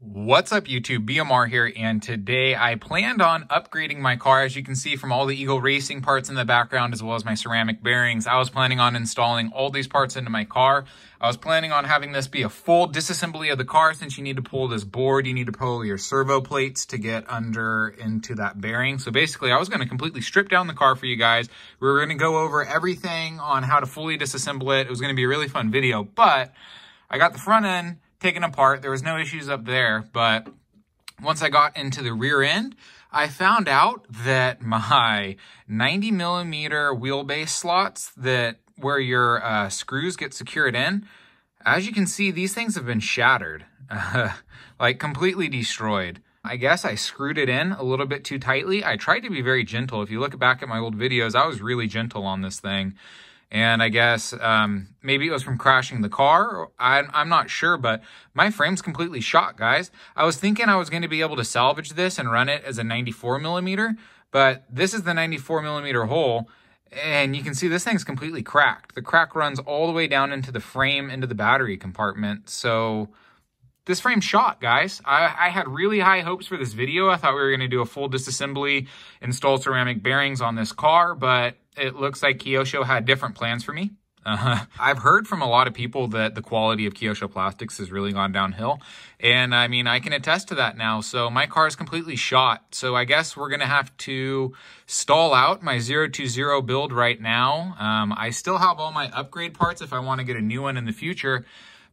What's up YouTube, BMR here, and today I planned on upgrading my car. As you can see from all the Eagle Racing parts in the background as well as my ceramic bearings, I was planning on installing all these parts into my car. I was planning on having this be a full disassembly of the car. Since you need to pull this board, you need to pull your servo plates to get under into that bearing. So basically I was going to completely strip down the car for you guys. We were going to go over everything on how to fully disassemble it. It was going to be a really fun video, but I got the front end taken apart. There was no issues up there, but once I got into the rear end, I found out that my 90 millimeter wheelbase slots where your screws get secured in, as you can see, these things have been shattered, like completely destroyed. I guess I screwed it in a little bit too tightly. I tried to be very gentle. If you look back at my old videos, I was really gentle on this thing. And I guess maybe it was from crashing the car. I'm not sure, but my frame's completely shot, guys. I was thinking I was going to be able to salvage this and run it as a 94 millimeter, but this is the 94 millimeter hole, and you can see this thing's completely cracked. The crack runs all the way down into the frame, into the battery compartment. So this frame's shot, guys. I had really high hopes for this video. I thought we were going to do a full disassembly, install ceramic bearings on this car, but it looks like Kyosho had different plans for me. I've heard from a lot of people that the quality of Kyosho plastics has really gone downhill. And I mean, I can attest to that now. So my car is completely shot. So I guess we're going to have to stall out my 020 build right now. I still have all my upgrade parts if I want to get a new one in the future.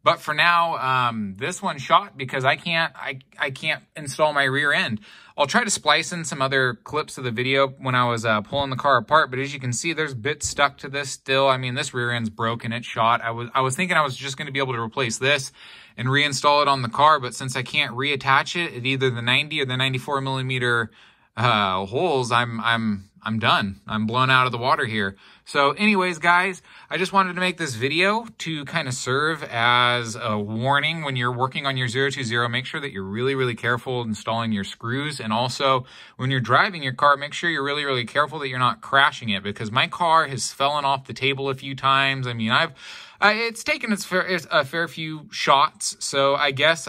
But for now, this one's shot because I can't install my rear end. I'll try to splice in some other clips of the video when I was pulling the car apart, but as you can see, there's bits stuck to this still. I mean, this rear end's broken, it's shot. I was thinking I was just going to be able to replace this and reinstall it on the car, but since I can't reattach it at either the 90 or the 94 millimeter holes, I'm done. I'm blown out of the water here. So anyways, guys, I just wanted to make this video to kind of serve as a warning when you're working on your 020. Make sure that you're really, really careful installing your screws. And also when you're driving your car, make sure you're really, really careful that you're not crashing it, because my car has fallen off the table a few times. I mean, it's taken a fair few shots. So I guess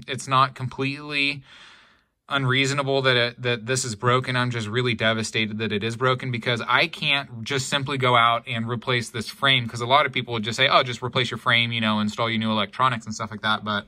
it's not completely unreasonable that this is broken. I'm just really devastated that it is broken, because I can't just simply go out and replace this frame, because a lot of people would just say, oh, just replace your frame, you know, install your new electronics and stuff like that. But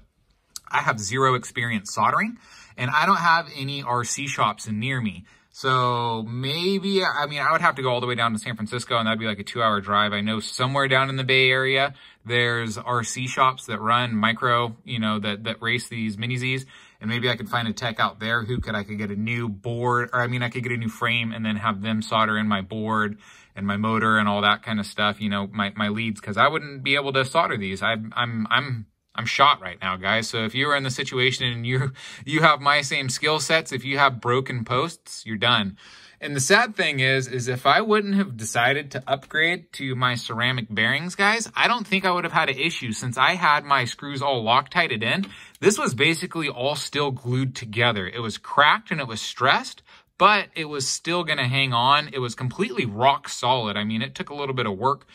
I have zero experience soldering, and I don't have any RC shops near me. So maybe, I mean, I would have to go all the way down to San Francisco, and that'd be like a 2-hour drive. I know somewhere down in the Bay Area, there's RC shops that run micro, you know, that race these Mini-Zs. And maybe I could find a tech out there I could get a new board, or I mean, I could get a new frame and then have them solder in my board and my motor and all that kind of stuff, you know, my leads, because I wouldn't be able to solder these. I'm shot right now, guys. So if you are in the situation and you have my same skill sets, if you have broken posts, you're done. And the sad thing is if I wouldn't have decided to upgrade to my ceramic bearings, guys, I don't think I would have had an issue, since I had my screws all Loctited in. This was basically all still glued together. It was cracked and it was stressed, but it was still going to hang on. It was completely rock solid. I mean, it took a little bit of work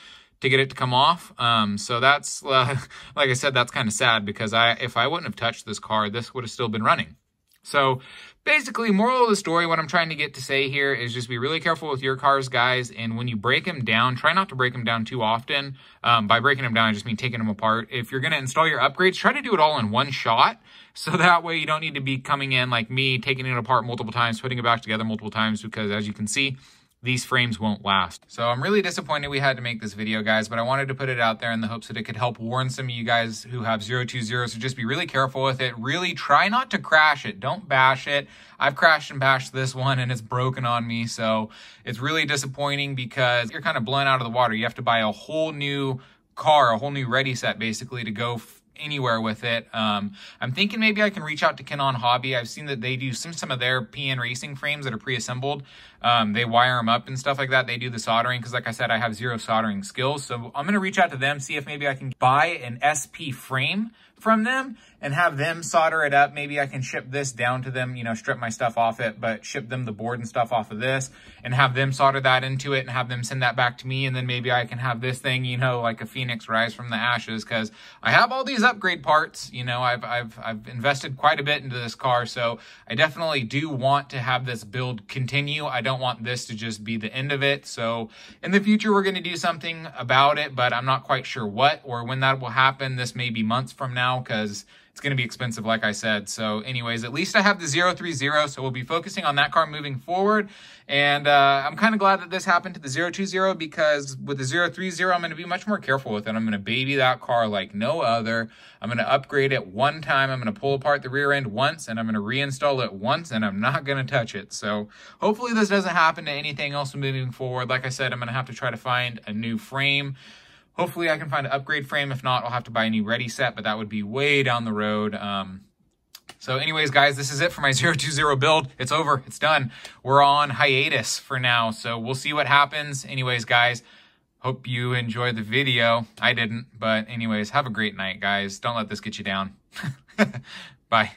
to get it to come off. So that's, like I said, that's kind of sad, because if I wouldn't have touched this car, this would have still been running. So basically, moral of the story, what I'm trying to get to say here is just be really careful with your cars, guys. And when you break them down, try not to break them down too often. By breaking them down, I just mean taking them apart. If you're going to install your upgrades, try to do it all in one shot. So that way you don't need to be coming in like me, taking it apart multiple times, putting it back together multiple times, because as you can see, these frames won't last. So I'm really disappointed we had to make this video, guys, but I wanted to put it out there in the hopes that it could help warn some of you guys who have 020s. So just be really careful with it. Really try not to crash it. Don't bash it. I've crashed and bashed this one and it's broken on me. So it's really disappointing, because you're kind of blown out of the water. You have to buy a whole new car, a whole new ready set basically to go anywhere with it. I'm thinking maybe I can reach out to Canon Hobby. I've seen that they do some of their PN racing frames that are pre-assembled. They wire them up and stuff like that. They do the soldering, because like I said, I have zero soldering skills. So I'm going to reach out to them, see if maybe I can buy an SP frame from them and have them solder it up. Maybe I can ship this down to them, you know, strip my stuff off it, but ship them the board and stuff off of this and have them solder that into it and have them send that back to me. And then maybe I can have this thing, you know, like a phoenix rise from the ashes, because I have all these upgrade parts. You know, I've invested quite a bit into this car, so I definitely do want to have this build continue. I don't want this to just be the end of it. So in the future, we're going to do something about it, but I'm not quite sure what or when that will happen. This may be months from now, because it's going to be expensive, like I said. So anyways, at least I have the 030, so we'll be focusing on that car moving forward. And I'm kind of glad that this happened to the 020, because with the 030, I'm going to be much more careful with it. I'm going to baby that car like no other. I'm going to upgrade it one time. I'm going to pull apart the rear end once, and I'm going to reinstall it once, and I'm not going to touch it. So hopefully this doesn't happen to anything else moving forward. Like I said, I'm going to have to try to find a new frame. Hopefully I can find an upgrade frame. If not, I'll have to buy a new ready set, but that would be way down the road. So anyways, guys, this is it for my 020 build. It's over. It's done. We're on hiatus for now, so we'll see what happens. Anyways, guys, hope you enjoyed the video. I didn't, but anyways, have a great night, guys. Don't let this get you down. Bye.